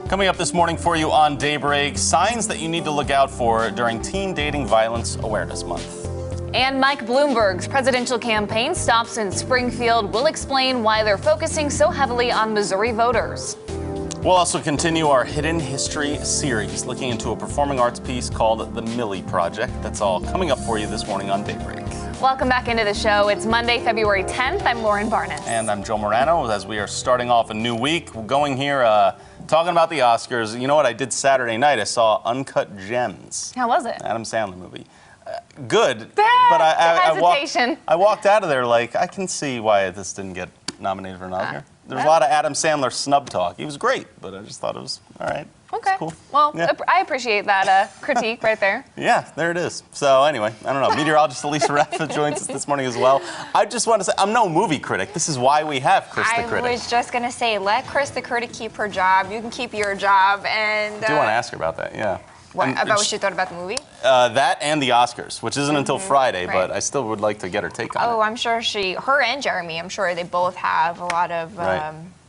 Coming up this morning for you on Daybreak, signs that you need to look out for during Teen Dating Violence Awareness Month. And Mike Bloomberg's presidential campaign stops in Springfield. We'll explain why they're focusing so heavily on Missouri voters. We'll also continue our Hidden History series, looking into a performing arts piece called The Millie Project. That's all coming up for you this morning on Daybreak. Welcome back into the show. It's Monday, February 10th. I'm Lauren Barnes. And I'm Joe Morano. As we are starting off a new week, we're going here talking about the Oscars. You know what I did Saturday night? I saw Uncut Gems. How was it? Adam Sandler movie. Good. But I walked out of there like, I can see why this didn't get nominated for an Oscar. There's a lot of Adam Sandler snub talk. He was great, but I just thought it was all right. Okay. Cool. Well, yeah. I appreciate that critique right there. Yeah, there it is. So anyway, I don't know. Meteorologist Elisa Raffa joins us this morning as well. I just want to say, I'm no movie critic. This is why we have Chris the Critic. I was just going to say, let Chris the Critic keep her job. You can keep your job. And I do want to ask her about that, yeah. About what she thought about the movie? That and the Oscars, which isn't until Friday, but I still would like to get her take on it. Oh, I'm sure her and Jeremy, I'm sure they both have a lot of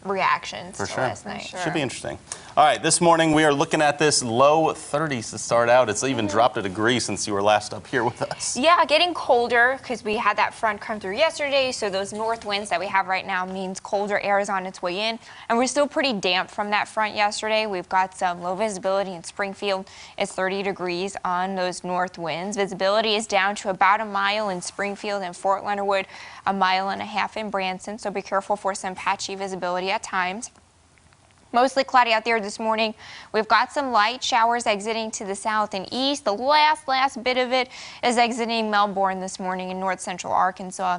reactions for to sure. last night. Should be interesting. All right, this morning we are looking at this low 30s to start out. It's even dropped a degree since you were last up here with us. Yeah, getting colder because we had that front come through yesterday. So those north winds that we have right now means colder air is on its way in. And we're still pretty damp from that front yesterday. We've got some low visibility in Springfield. It's 30 degrees on those north winds. Visibility is down to about a mile in Springfield and Fort Leonard Wood, a mile and a half in Branson. So be careful for some patchy visibility at times. Mostly cloudy out there this morning. We've got some light showers exiting to the south and east. The last bit of it is exiting Melbourne this morning in north central Arkansas.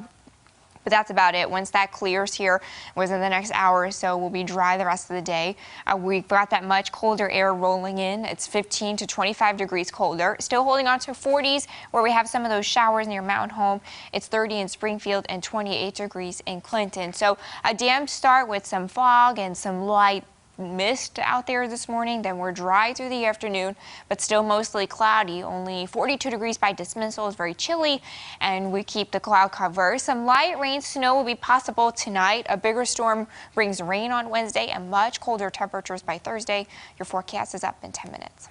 But that's about it. Once that clears here within the next hour or so, we'll be dry the rest of the day. We've got that much colder air rolling in. It's 15 to 25 degrees colder. Still holding on to 40s where we have some of those showers near Mountain Home. It's 30 in Springfield and 28 degrees in Clinton. So a damp start with some fog and some light mist out there this morning. Then we're dry through the afternoon, but still mostly cloudy. Only 42 degrees by dismissal. Is very chilly, and we keep the cloud cover. Some light rain, snow will be possible tonight. A bigger storm brings rain on Wednesday and much colder temperatures by Thursday. Your forecast is up in 10 minutes.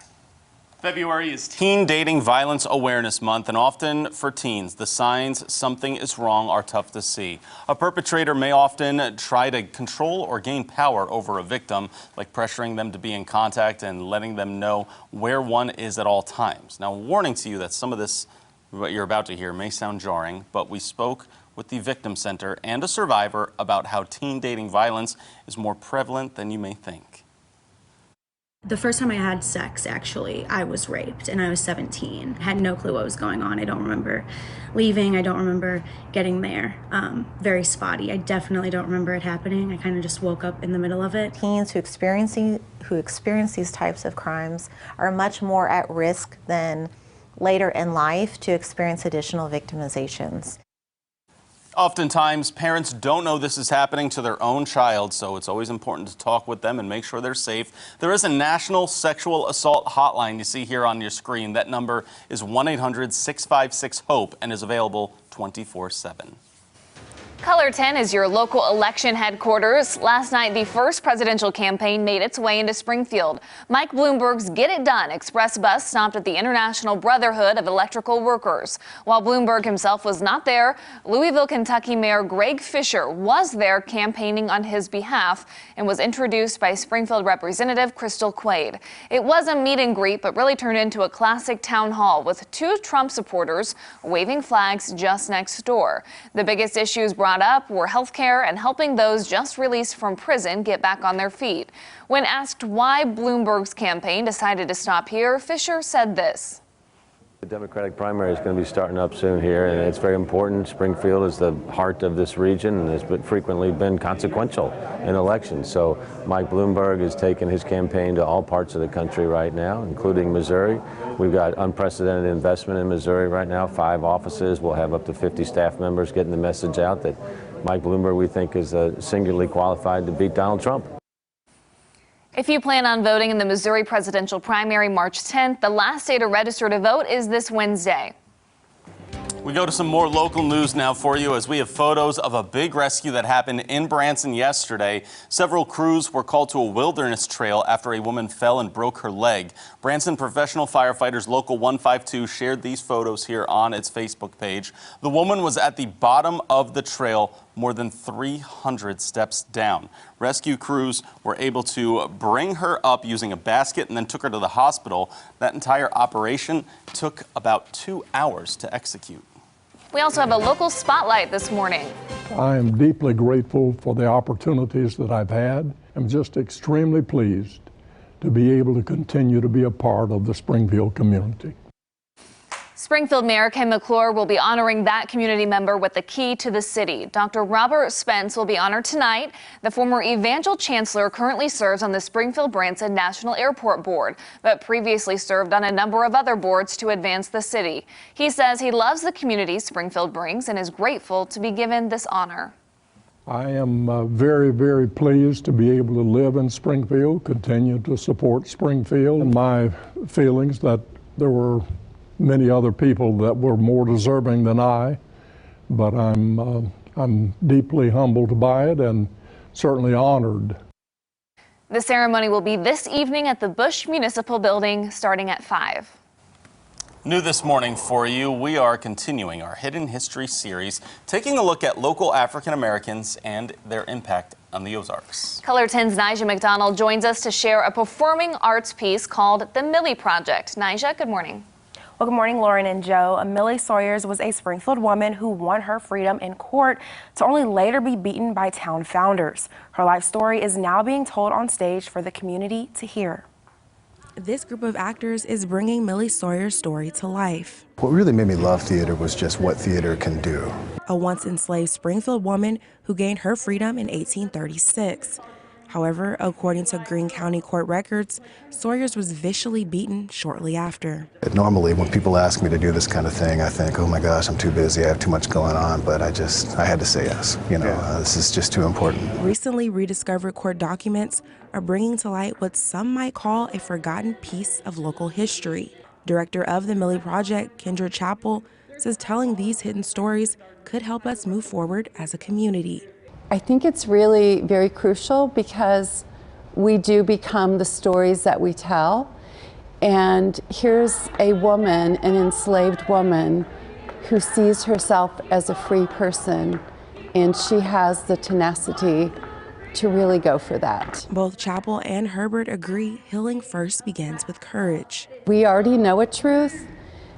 February is Teen Dating Violence Awareness Month, and often for teens, the signs something is wrong are tough to see. A perpetrator may often try to control or gain power over a victim, like pressuring them to be in contact and letting them know where one is at all times. Now, warning to you that some of this, what you're about to hear, may sound jarring, but we spoke with the Victim Center and a survivor about how teen dating violence is more prevalent than you may think. The first time I had sex, actually, I was raped, and I was 17. I had no clue what was going on. I don't remember leaving. I don't remember getting there. Very spotty. I definitely don't remember it happening. I kind of just woke up in the middle of it. Teens who experience these types of crimes are much more at risk than later in life to experience additional victimizations. Oftentimes, parents don't know this is happening to their own child, so it's always important to talk with them and make sure they're safe. There is a national sexual assault hotline you see here on your screen. That number is 1-800-656-HOPE and is available 24/7. Color 10 is your local election headquarters. Last night, the first presidential campaign made its way into Springfield. Mike Bloomberg's Get It Done express bus stopped at the International Brotherhood of Electrical Workers. While Bloomberg himself was not there, Louisville, Kentucky Mayor Greg Fisher was there campaigning on his behalf and was introduced by Springfield Representative Crystal Quaid. It was a meet and greet, but really turned into a classic town hall with two Trump supporters waving flags just next door. The biggest issues brought up were health care and helping those just released from prison get back on their feet. When asked why Bloomberg's campaign decided to stop here, Fisher said this. The Democratic primary is going to be starting up soon here, and it's very important. Springfield is the heart of this region and has frequently been consequential in elections. So Mike Bloomberg is taking his campaign to all parts of the country right now, including Missouri. We've got unprecedented investment in Missouri right now, 5 offices. We'll have up to 50 staff members getting the message out that Mike Bloomberg, we think, is singularly qualified to beat Donald Trump. If you plan on voting in the Missouri presidential primary March 10th, the last day to register to vote is this Wednesday. We go to some more local news now for you as we have photos of a big rescue that happened in Branson yesterday. Several crews were called to a wilderness trail after a woman fell and broke her leg. Branson Professional Firefighters Local 152 shared these photos here on its Facebook page. The woman was at the bottom of the trail, more than 300 steps down. Rescue crews were able to bring her up using a basket and then took her to the hospital. That entire operation took about 2 hours to execute. We also have a local spotlight this morning. I am deeply grateful for the opportunities that I've had. I'm just extremely pleased to be able to continue to be a part of the Springfield community. Springfield Mayor Ken McClure will be honoring that community member with the key to the city. Dr. Robert Spence will be honored tonight. The former Evangel Chancellor currently serves on the Springfield-Branson National Airport Board, but previously served on a number of other boards to advance the city. He says he loves the community Springfield brings and is grateful to be given this honor. I am very, very pleased to be able to live in Springfield, continue to support Springfield, and my feelings that there were many other people that were more deserving than I, but I'm deeply humbled by it and certainly honored. The ceremony will be this evening at the Bush Municipal Building starting at 5. New this morning for you, we are continuing our Hidden History series, taking a look at local African Americans and their impact on the Ozarks. Color 10's Nija McDonald joins us to share a performing arts piece called The Millie Project. Nija, good morning. Well, good morning, Lauren and Joe. Millie Sawyers was a Springfield woman who won her freedom in court to only later be beaten by town founders. Her life story is now being told on stage for the community to hear. This group of actors is bringing Millie Sawyer's story to life. What really made me love theater was just what theater can do. A once enslaved Springfield woman who gained her freedom in 1836. However, according to Greene County court records, Sawyers was viciously beaten shortly after. Normally, when people ask me to do this kind of thing, I think, oh my gosh, I'm too busy, I have too much going on, but I had to say yes. This is just too important. Recently rediscovered court documents are bringing to light what some might call a forgotten piece of local history. Director of the Millie Project, Kendra Chappell, says telling these hidden stories could help us move forward as a community. I think it's really very crucial because we do become the stories that we tell. And here's a woman, an enslaved woman, who sees herself as a free person, and she has the tenacity to really go for that. Both Chappell and Herbert agree healing first begins with courage. We already know a truth,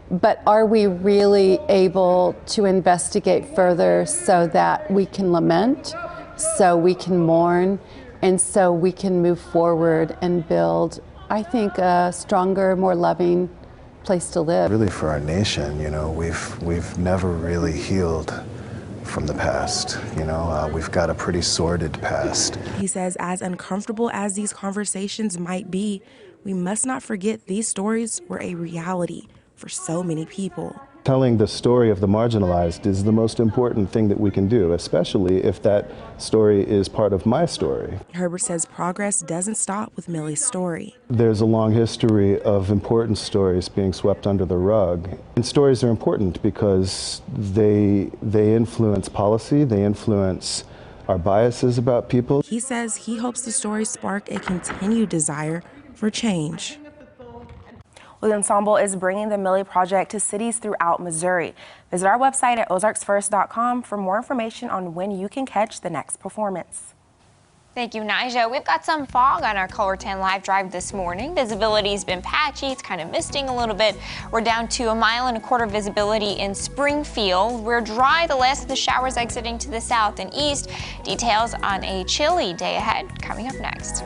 but are we really able to investigate further so that we can lament, so we can mourn, and so we can move forward and build, I think, a stronger, more loving place to live? Really, for our nation, we've never really healed from the past. We've got a pretty sordid past. He says as uncomfortable as these conversations might be, we must not forget these stories were a reality for so many people. Telling the story of the marginalized is the most important thing that we can do, especially if that story is part of my story. Herbert says progress doesn't stop with Millie's story. There's a long history of important stories being swept under the rug. And stories are important because they influence policy, they influence our biases about people. He says he hopes the stories spark a continued desire for change. Well, the ensemble is bringing the Millie Project to cities throughout Missouri. Visit our website at ozarksfirst.com for more information on when you can catch the next performance. Thank you, Nija. We've got some fog on our Color 10 live drive this morning. Visibility's been patchy. It's kind of misting a little bit. We're down to 1.25 miles visibility in Springfield. We're dry, the last of the showers exiting to the south and east. Details on a chilly day ahead coming up next.